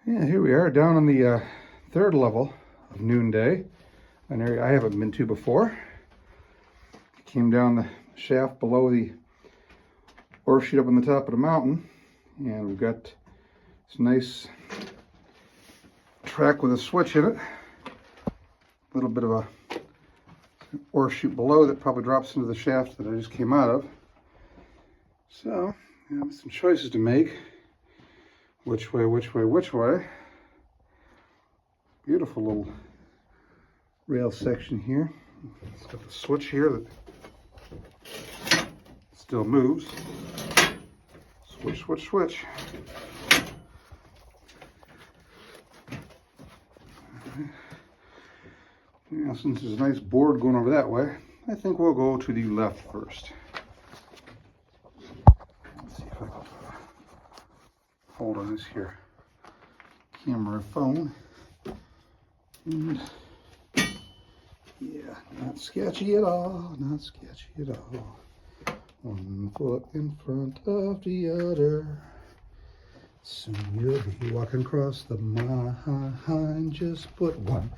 Yeah, here we are down on the third level of Noonday, an area I haven't been to before. Came down the shaft below the ore chute up on the top of the mountain, and we've got this nice track with a switch in it. A little bit of a ore chute below that probably drops into the shaft that I just came out of. So, some choices to make. Which way, which way, which way. Beautiful little rail section here. It's got the switch here that still moves. Switch, switch, switch. Now, since there's a nice board going over that way, I think we'll go to the left first. Let's see if I can hold on this here camera phone. And yeah, not sketchy at all, not sketchy at all. 1 foot in front of the other. Soon you'll be walking across the mine. Just put 1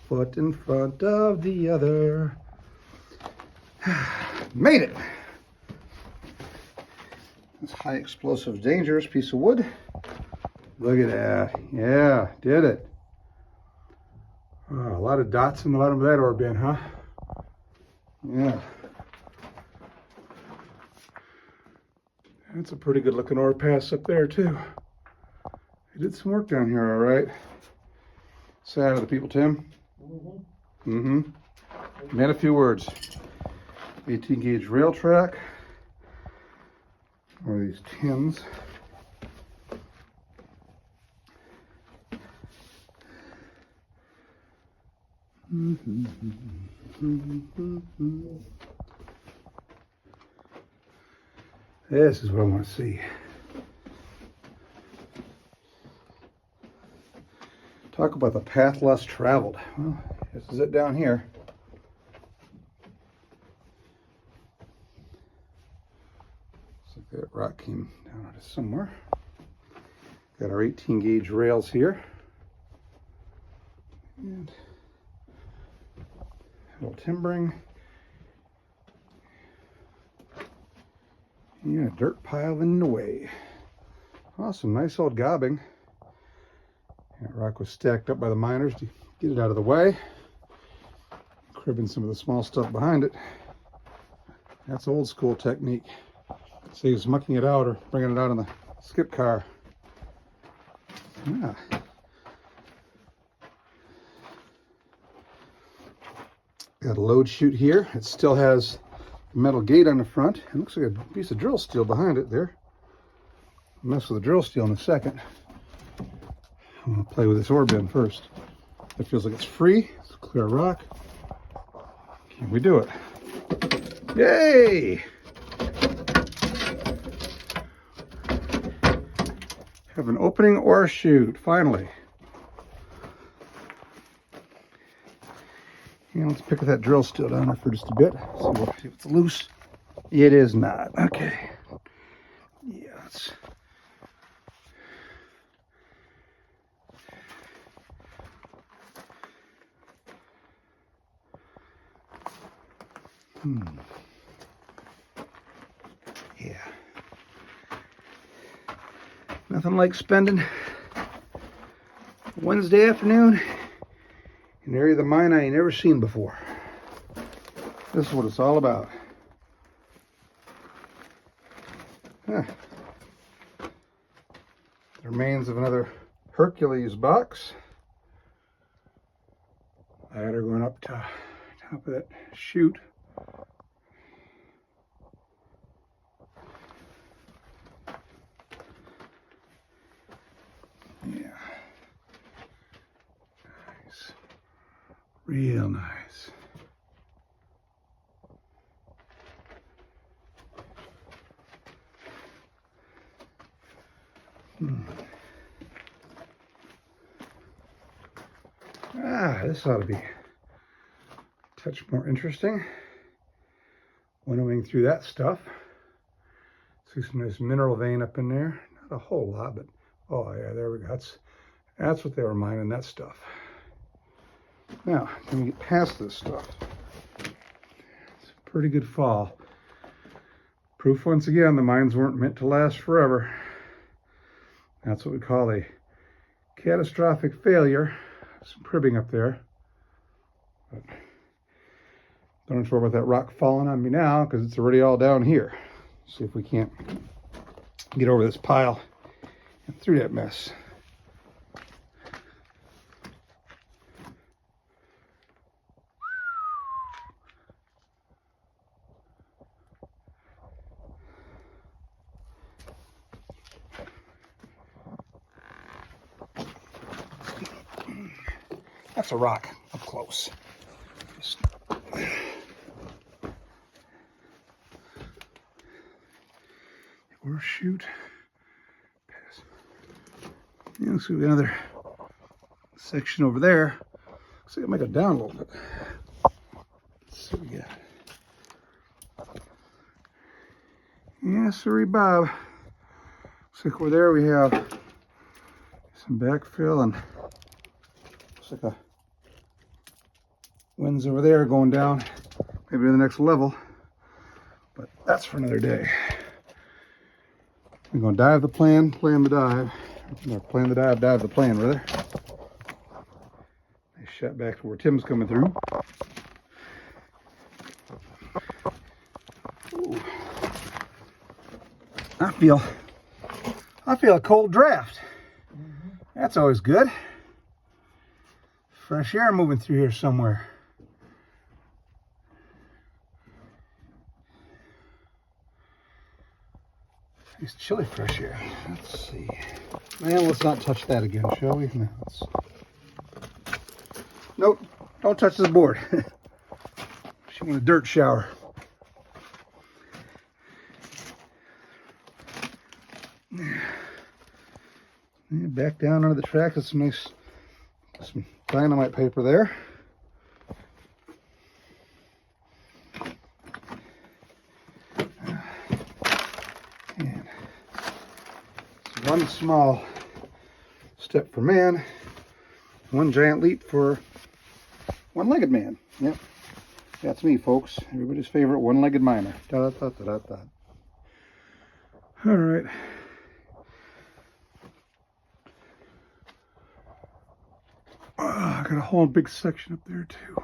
foot in front of the other. Made it! This high explosive, dangerous piece of wood. Look at that. Yeah, did it. Oh, a lot of dots in the bottom of that ore bin, huh? Yeah. That's a pretty good looking ore pass up there too. They did some work down here, all right. Sad of the people, Tim. Made a few words. 18 gauge rail track. Or these tins. This is what I want to see. Talk about the path less traveled. Well, this is it down here. Looks like that rock came down out of somewhere. Got our 18 gauge rails here. And little timbering. And a dirt pile in the way. Awesome, nice old gobbing. That rock was stacked up by the miners to get it out of the way. Cribbing some of the small stuff behind it. That's old school technique. Saves mucking it out or bringing it out in the skip car. Yeah. Got a load chute here. It still has a metal gate on the front. It looks like a piece of drill steel behind it there. I'll mess with the drill steel in a second. I'm going to play with this ore bin first. It feels like it's free. It's a clear rock. Can we do it? Yay! Have an opening ore chute, finally. Yeah, let's pick that drill steel down there for just a bit. See if it's loose. It is not. Okay. Yeah, let's... Yeah. Nothing like spending Wednesday afternoon in an area of the mine I ain't never seen before. This is what it's all about. Huh. The remains of another Hercules box. Ladder going up to top of that chute. Yeah. Nice. Real nice. This ought to be a touch more interesting. Winnowing through that stuff. See some nice mineral vein up in there. Not a whole lot, but oh yeah, there we go. That's what they were mining, that stuff. Now, can we get past this stuff? It's a pretty good fall. Proof once again, the mines weren't meant to last forever. That's what we call a catastrophic failure. Some cribbing up there. But don't worry about that rock falling on me now because it's already all down here. See if we can't get over this pile and through that mess. That's a rock up close. Or shoot. Pass. Yeah, let's see another section over there. Looks like I might go down a little bit. Let's see what we got. Yeah, sorry, Bob. Looks like over there we have some backfill and looks like a winds over there going down, maybe to the next level. But that's for another day. We're going to dive the plan the dive. Or plan the dive the plan, rather. Nice shot back to where Tim's coming through. Ooh. I feel a cold draft. That's always good. Fresh air moving through here somewhere. It's chilly fresh air. Let's see. Man, let's not touch that again, shall we? No, nope, don't touch this board. She wants a dirt shower. Yeah, back down under the track. That's some dynamite paper there. And it's one small step for man, one giant leap for one-legged man. Yep, that's me, folks. Everybody's favorite one-legged miner. Da, da, da, da, da. All right. I got a whole big section up there too.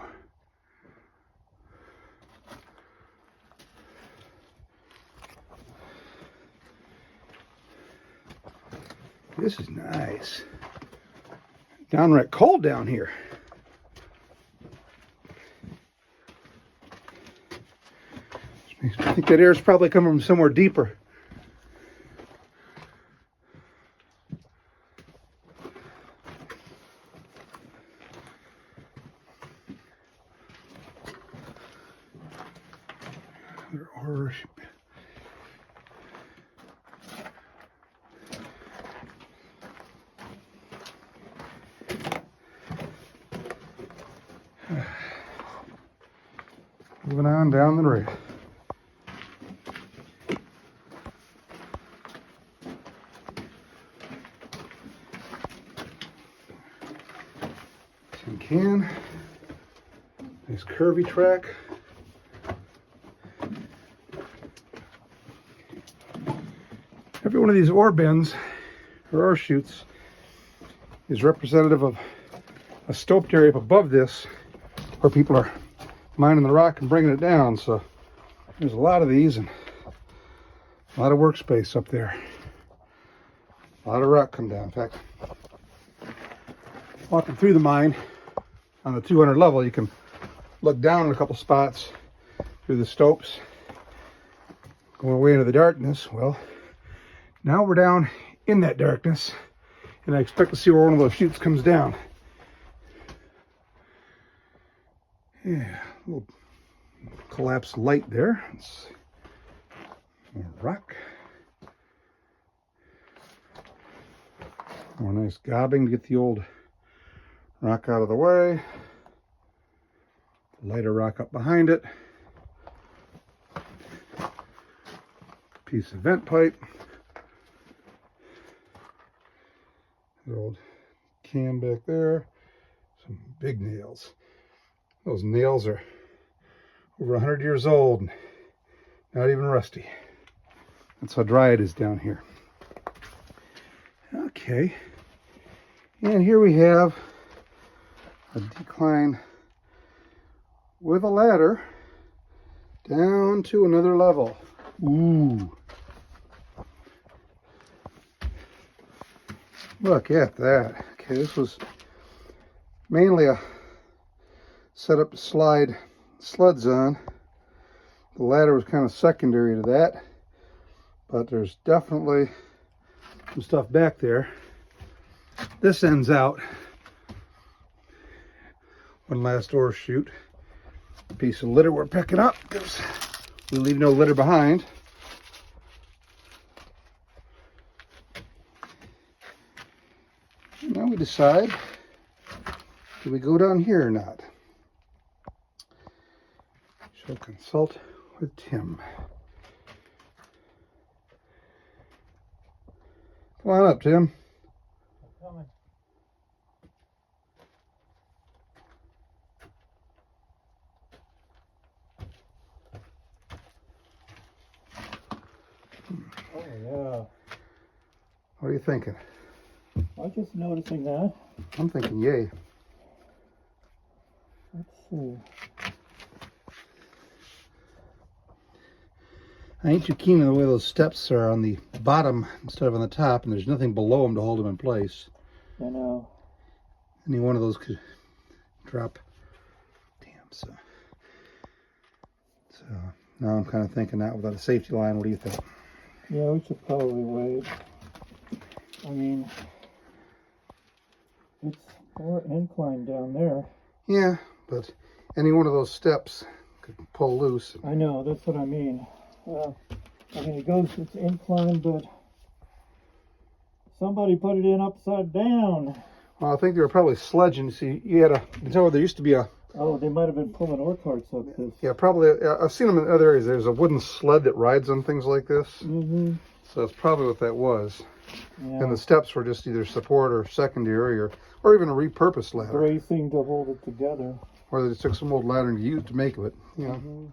This is nice. Downright cold down here. I think that air is probably coming from somewhere deeper. Or moving on down the rail. Tin can. Nice curvy track. Every one of these ore bins or ore chutes is representative of a stoped area up above this where people are mining the rock and bringing it down. So there's a lot of these and a lot of workspace up there. A lot of rock come down. In fact, walking through the mine on the 200 level, you can look down in a couple spots through the stopes going away into the darkness. Well, now we're down in that darkness, and I expect to see where one of those chutes comes down. Yeah, a little collapsed light there. It's more rock. More nice gobbing to get the old rock out of the way. Lighter rock up behind it. Piece of vent pipe. The old can back there. Some big nails. Those nails are over 100 years old, and not even rusty. That's how dry it is down here. Okay, and here we have a decline with a ladder down to another level. Ooh. Look at that. Okay, this was mainly a setup to slide sleds on. The ladder was kind of secondary to that, but there's definitely some stuff back there. This ends out one last ore chute. Piece of litter we're picking up because we leave no litter behind. And now we decide, do we go down here or not? Shall consult with Tim. Come on up, Tim. I'm coming. Oh yeah. What are you thinking? I'm just noticing that. I'm thinking yay. Let's see. I ain't too keen on the way those steps are on the bottom instead of on the top, and there's nothing below them to hold them in place. I know. Any one of those could drop. Damn, so now I'm kind of thinking that without a safety line. What do you think? Yeah, we should probably wait. I mean, it's more incline down there. Yeah, but any one of those steps could pull loose. I know, that's what I mean. I mean, it's inclined, but somebody put it in upside down. Well, I think they were probably sledging. See, you can tell there used to be a. Oh, they might have been pulling ore carts up this. Yeah, probably. I've seen them in other areas. There's a wooden sled that rides on things like this. Mm-hmm. So that's probably what that was. Yeah. And the steps were just either support or secondary or even a repurposed ladder. Bracing to hold it together. Or they just took some old ladder and used to make of it. You know, Mm-hmm.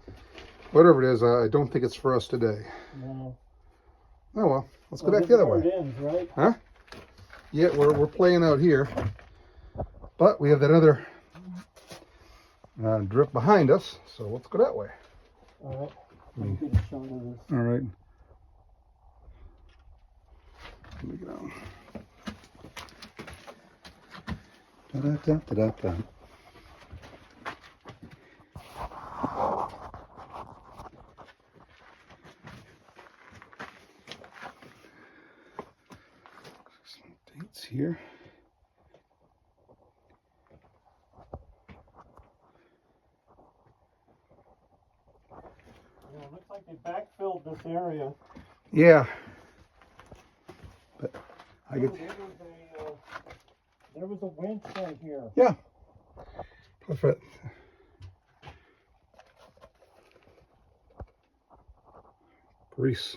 whatever it is, I don't think it's for us today. No. Oh well, let's go back the other way. It ends, right? Huh? Yeah, we're playing out here, but we have that other drip behind us, so let's go that way. All right. Let me get a shot of this. All right. Here we go. Da-da-da-da-da. Some dates here. Yeah, it looks like they backfilled this area. Yeah. But I get. There was a winch right here. Yeah. Perfect. Grease.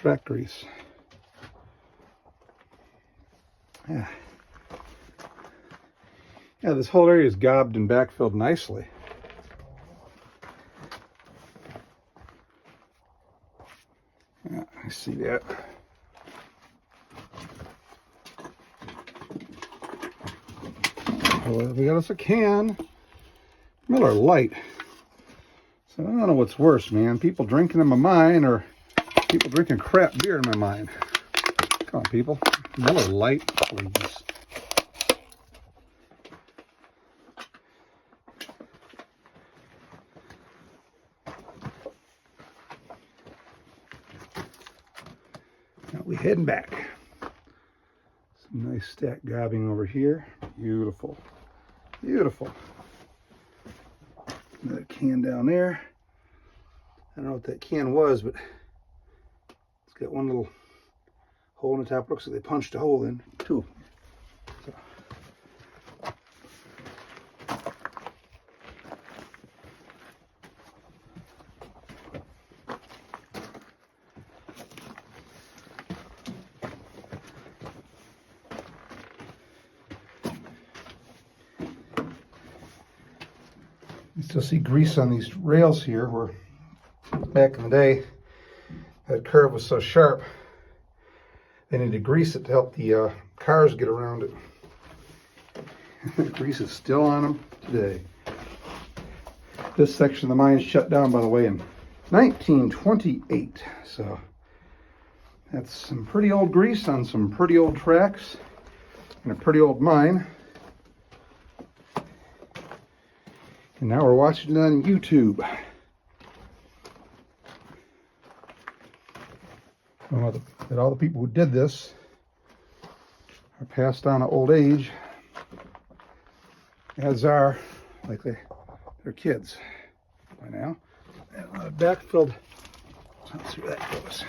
Track grease. Yeah. Yeah, this whole area is gobbed and backfilled nicely. Yeah, I see that. Well, we got us a can. Miller Lite. So I don't know what's worse, man. People drinking in my mind or people drinking crap beer in my mind. Come on, people. Miller Lite, please. Now we heading back. Some nice stack gobbing over here. Beautiful. Beautiful. Another can down there. I don't know what that can was, but it's got one little hole in the top. Looks like they punched a hole in. Two. So. You still see grease on these rails here, where back in the day that curve was so sharp they need to grease it to help the cars get around it. The grease is still on them today. This section of the mine shut down, by the way, in 1928. So that's some pretty old grease on some pretty old tracks and a pretty old mine. And now we're watching it on YouTube. Well, that all the people who did this are passed on to old age, as are likely their kids by now. And a lot of backfilled. Let's see where that goes.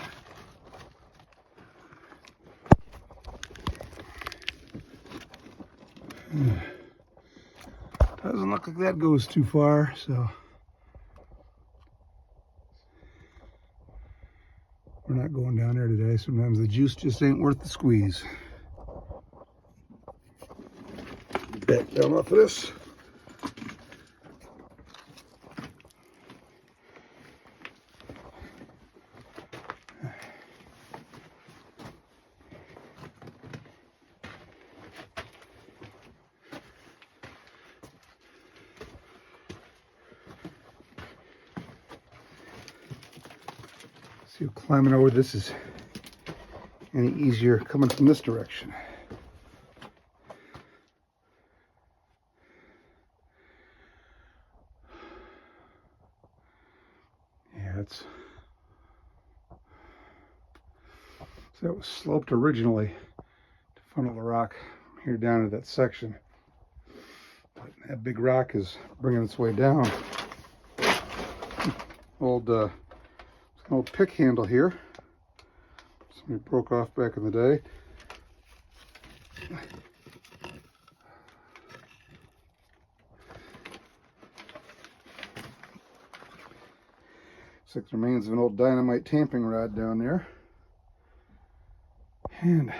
Doesn't look like that goes too far, so we're not going down there today. Sometimes the juice just ain't worth the squeeze. Back down off of this. See if climbing over this is any easier coming from this direction. Yeah, it's so it was sloped originally to funnel the rock here down to that section. But that big rock is bringing its way down. Old pick handle here. Somebody broke off back in the day. Looks like the remains of an old dynamite tamping rod down there. And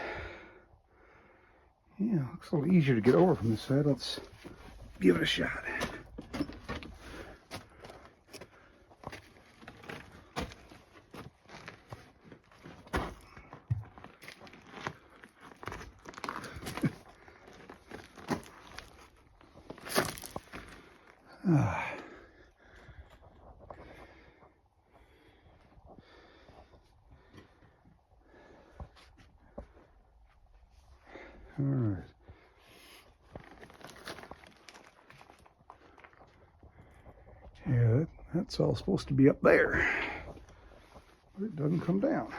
yeah, looks a little easier to get over from this side. Let's give it a shot. All right. Yeah, that's all supposed to be up there, but it doesn't come down.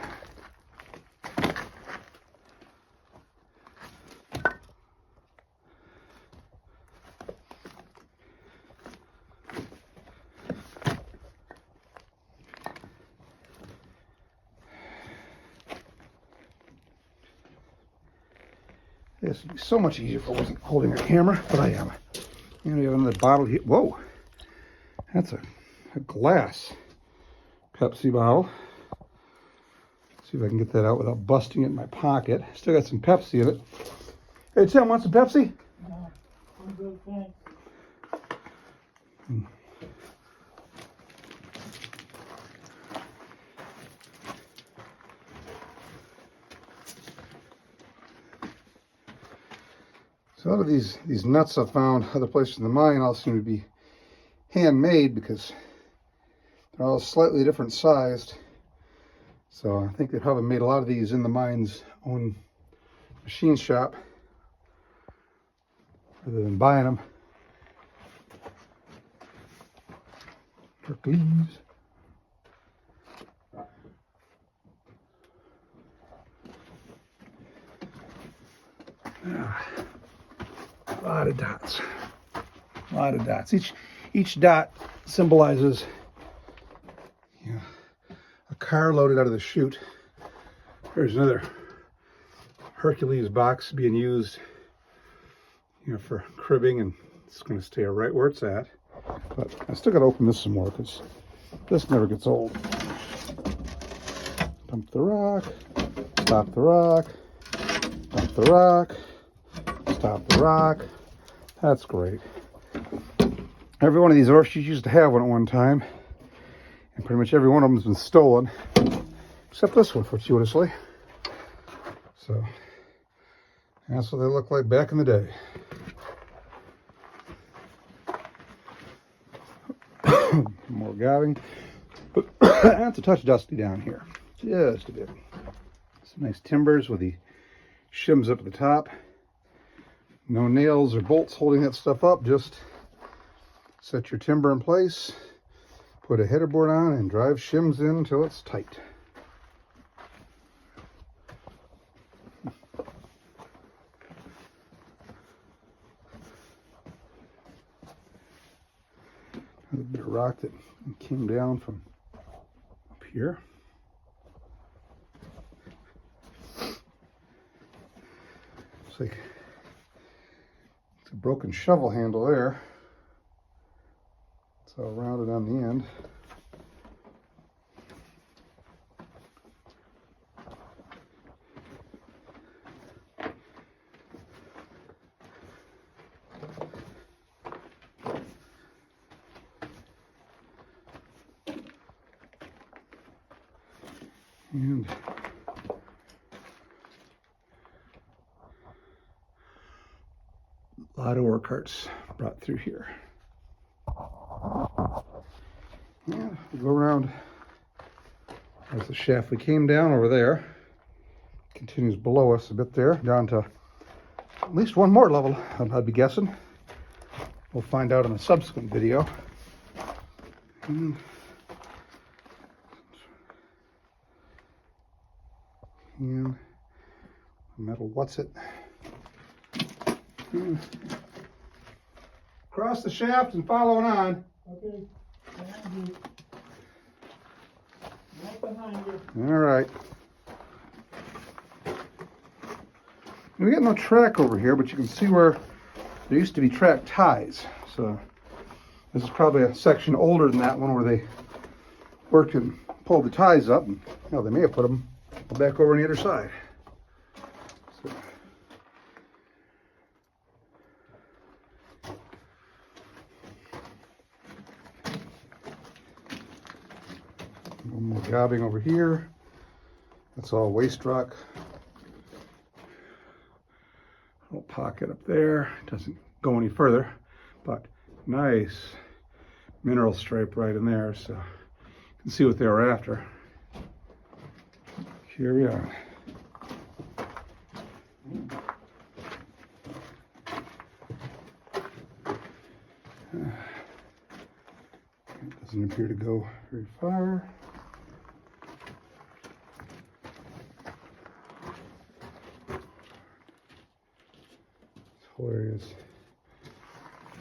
This would be so much easier if I wasn't holding a camera, but I am. And we have another bottle here. Whoa, that's a glass Pepsi bottle. See if I can get that out without busting it in my pocket. Still got some Pepsi in it. Hey, Tim, want some Pepsi? No, I'm good, thanks. So a lot of these nuts I found other places in the mine all seem to be handmade because they're all slightly different sized. So I think they probably made a lot of these in the mine's own machine shop rather than buying them. Hercules. A lot of dots. A lot of dots. Each dot symbolizes, you know, a car loaded out of the chute. There's another Hercules box being used, you know, for cribbing, and it's going to stay right where it's at. But I still got to open this some more because this never gets old. Dump the rock. Stop the rock. Dump the rock. Stop the rock. That's great. Every one of these orchards used to have one at one time, and pretty much every one of them has been stolen, except this one, fortuitously. So that's what they look like back in the day. More gabbing, but that's a touch dusty down here, just a bit. Some nice timbers with the shims up at the top. No nails or bolts holding that stuff up. Just set your timber in place, put a header board on, and drive shims in until it's tight. A bit of rock that came down from up here. It's like it's a broken shovel handle there. It's all rounded on the end. And a lot of ore carts brought through here. Yeah, we'll go around as the shaft we came down over there continues below us a bit there, down to at least one more level, I'd be guessing. We'll find out in a subsequent video. And metal, what's it? Cross the shaft and following on. Okay. Behind you. Right behind you. All right. We got no track over here, but you can see where there used to be track ties. So this is probably a section older than that one where they worked and pulled the ties up. And they may have put them back over on the other side. So. One more gobbing over here. That's all waste rock. Little pocket up there. Doesn't go any further, but nice mineral stripe right in there, so you can see what they were after. Here we are. It doesn't appear to go very far. Hilarious.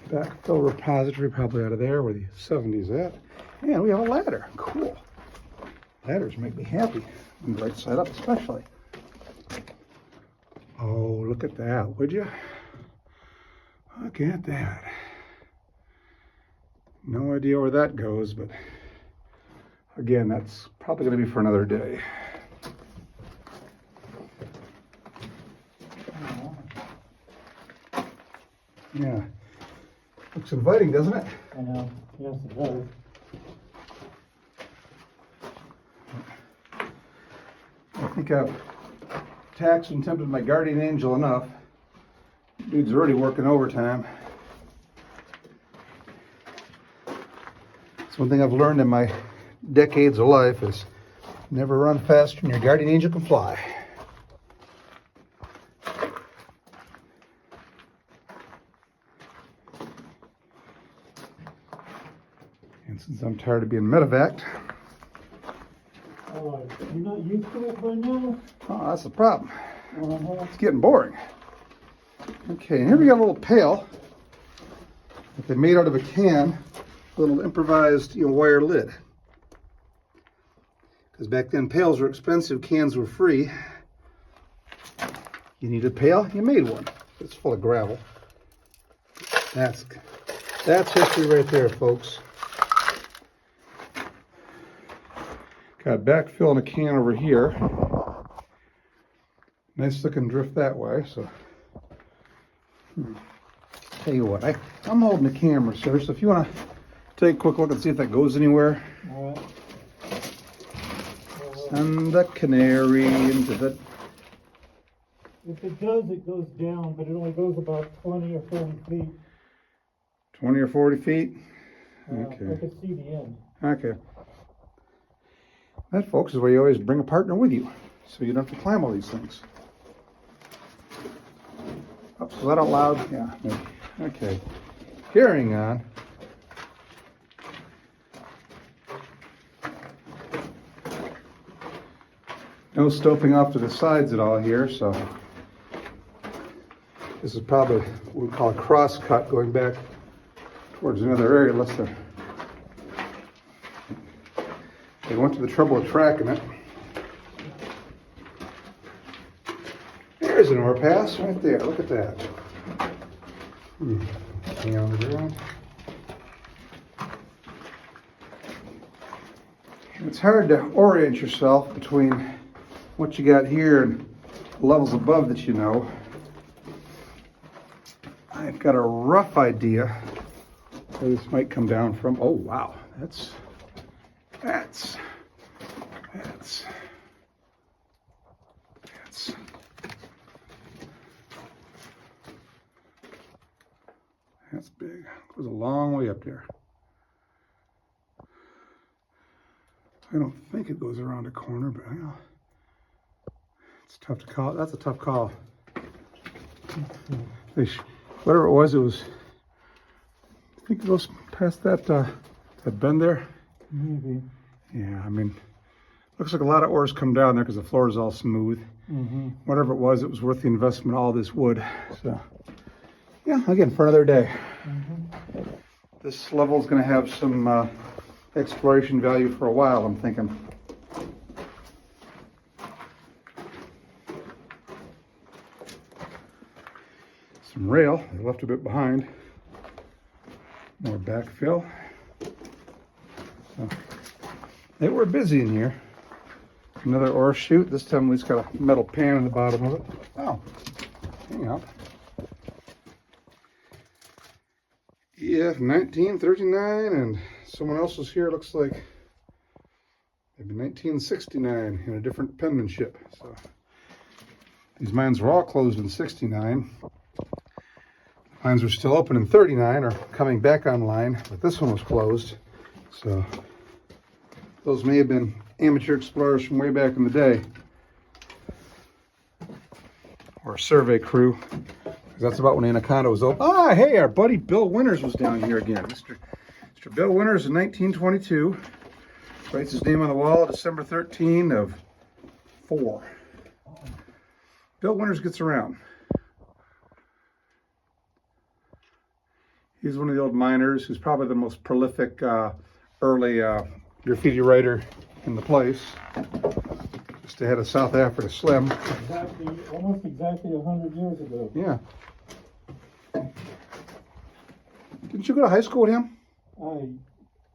Backfill repository, probably out of there where the 70's at. And we have a ladder. Cool. Ladders make me happy. And right side up especially. Oh, look at that, would you? Look at that. No idea where that goes, but again, that's probably going to be for another day. Yeah. Looks inviting, doesn't it? I know. Yes, it does. I think I've taxed and tempted my guardian angel enough. Dude's already working overtime. It's one thing I've learned in my decades of life is never run faster than your guardian angel can fly. And since I'm tired of being medevaced, You're not used to it by now? oh, that's the problem. Uh-huh. It's getting boring. Okay, and here we got a little pail that they made out of a can, a little improvised, wire lid. Because back then pails were expensive, cans were free. You need a pail, you made one. It's full of gravel. That's history right there, folks. Got backfill in a can over here. Nice looking drift that way, so. Tell you what, I'm holding the camera, sir, so if you want to take a quick look and see if that goes anywhere. All right. Send the canary into the... If it does, it goes down, but it only goes about 20 or 40 feet. 20 or 40 feet? Okay. I can see the end. Okay. That, folks, is where you always bring a partner with you, so you don't have to climb all these things. Oh, so that out loud? Yeah, maybe. Okay. Carrying on. No stopping off to the sides at all here, so this is probably what we call a cross cut going back towards another area unless they went to the trouble of tracking it. There's an overpass right there. Look at that. Hang on the ground. It's hard to orient yourself between what you got here and levels above that you know. I've got a rough idea where this might come down from. Oh wow, that's big. Goes a long way up there. I don't think it goes around a corner, but I know. It's tough to call. That's a tough call. Whatever it was, I think it goes past that bend there. Maybe. Yeah, I mean, looks like a lot of ores come down there because the floor is all smooth. Mm-hmm. Whatever it was worth the investment, all this wood. So, yeah, again, for another day. Mm-hmm. This level is going to have some exploration value for a while, I'm thinking. Some rail, they left a bit behind. More backfill. So, they were busy in here. Another ore chute. This time it's got a metal pan in the bottom of it. Oh, hang on. Yeah, 1939, and someone else was here, looks like maybe 1969 in a different penmanship. So these mines were all closed in 69. Mines were still open in 39 or coming back online, but this one was closed. So those may have been amateur explorers from way back in the day, or a survey crew. That's about when Anaconda was open. Ah, hey, our buddy Bill Winters was down here again. Mr. Bill Winters in 1922. Writes his name on the wall, December 13 of 4. Bill Winters gets around. He's one of the old miners who's probably the most prolific early graffiti writer in the place. Just ahead of South Africa Slim. Almost exactly 100 years ago. Yeah. Didn't you go to high school with him?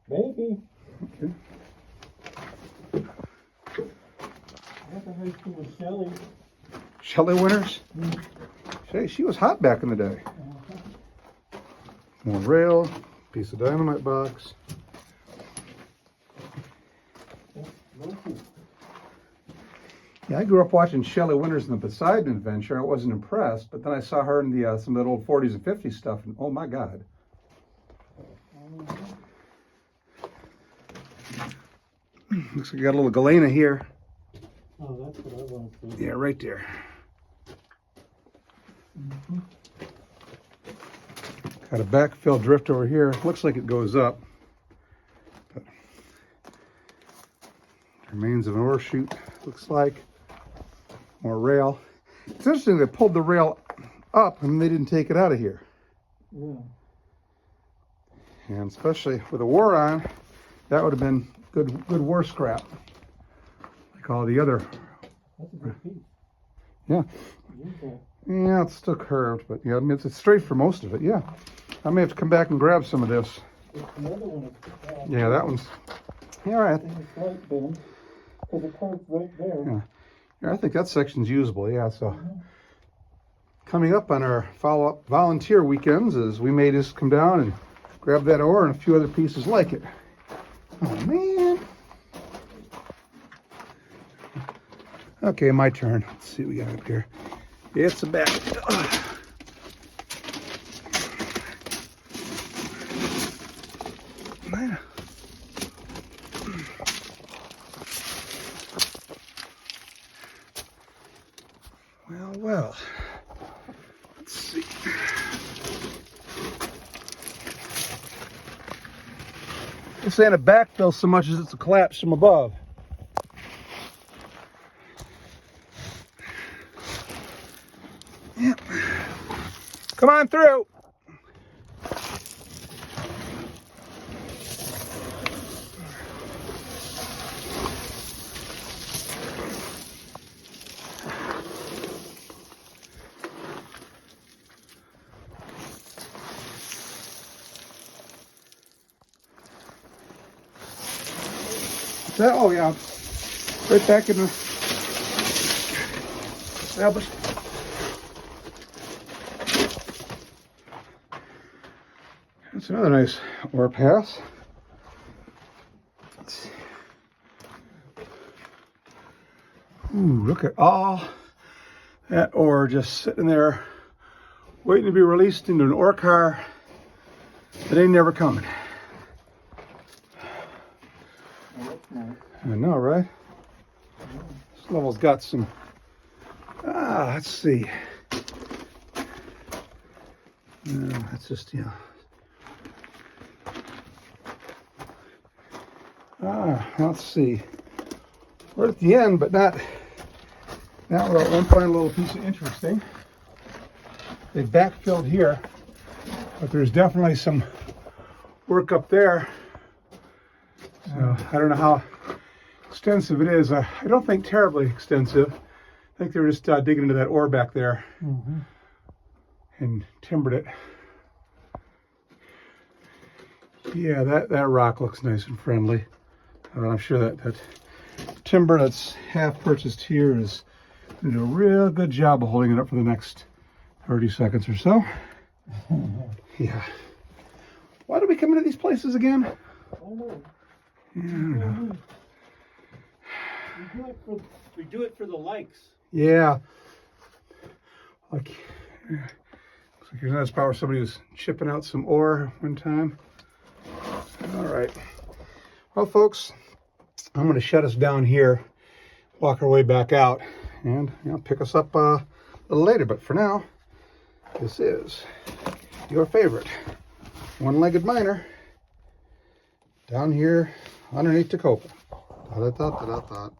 Maybe. Okay. I went to high school with Shelley. Shelley Winters? Hey, she was hot back in the day. More rail, piece of dynamite box. Yeah, I grew up watching Shelley Winters in the Poseidon Adventure. I wasn't impressed, but then I saw her in the some of that old 40s and 50s stuff, and oh my God. Looks like you got a little galena here. Oh, that's what I want to see. Yeah, right there. Mm-hmm. Got a backfill drift over here. Looks like it goes up. But remains of an ore chute, looks like. More rail. It's interesting they pulled the rail up and they didn't take it out of here. Yeah. And especially with the war on, that would have been good war scrap. Like all the other. That's a good piece. Yeah. Okay. Yeah, it's still curved, but yeah, I mean, it's straight for most of it, yeah. I may have to come back and grab some of this. Another one is, yeah, that one's, yeah, all right. it's right bend, because it curves right there. Yeah. Yeah, I think that section's usable, yeah, so. coming up on our follow-up volunteer weekends is we may just come down and grab that ore and a few other pieces like it. Oh, man. Okay, my turn. Let's see what we got up here. It's a back. Well. Let's see. This ain't a backfill so much as it's a collapse from above. Yep. Come on through. Oh yeah, right back in the established. That's another nice ore pass. Let's see. Ooh, look at all that ore just sitting there, waiting to be released into an ore car that ain't never coming. I know, right? This level's got some. Let's see. That's just, you know. Let's see. We're at the end, but not without one final little piece of interesting. They backfilled here, but there's definitely some work up there. So I don't know how extensive it is. I don't think terribly extensive. I think they were just digging into that ore back there and timbered it. Yeah, that rock looks nice and friendly. I'm sure that timber that's half purchased here is going to do a real good job of holding it up for the next 30 seconds or so. Yeah. Why do we come into these places again? Yeah, I don't know. We do it for the likes. Yeah. Looks like here's another spot where somebody was chipping out some ore one time. All right. Well, folks, I'm going to shut us down here, walk our way back out, and pick us up a little later. But for now, this is your favorite one-legged miner down here underneath Tacoma. Dot, dot, dot, dot, dot.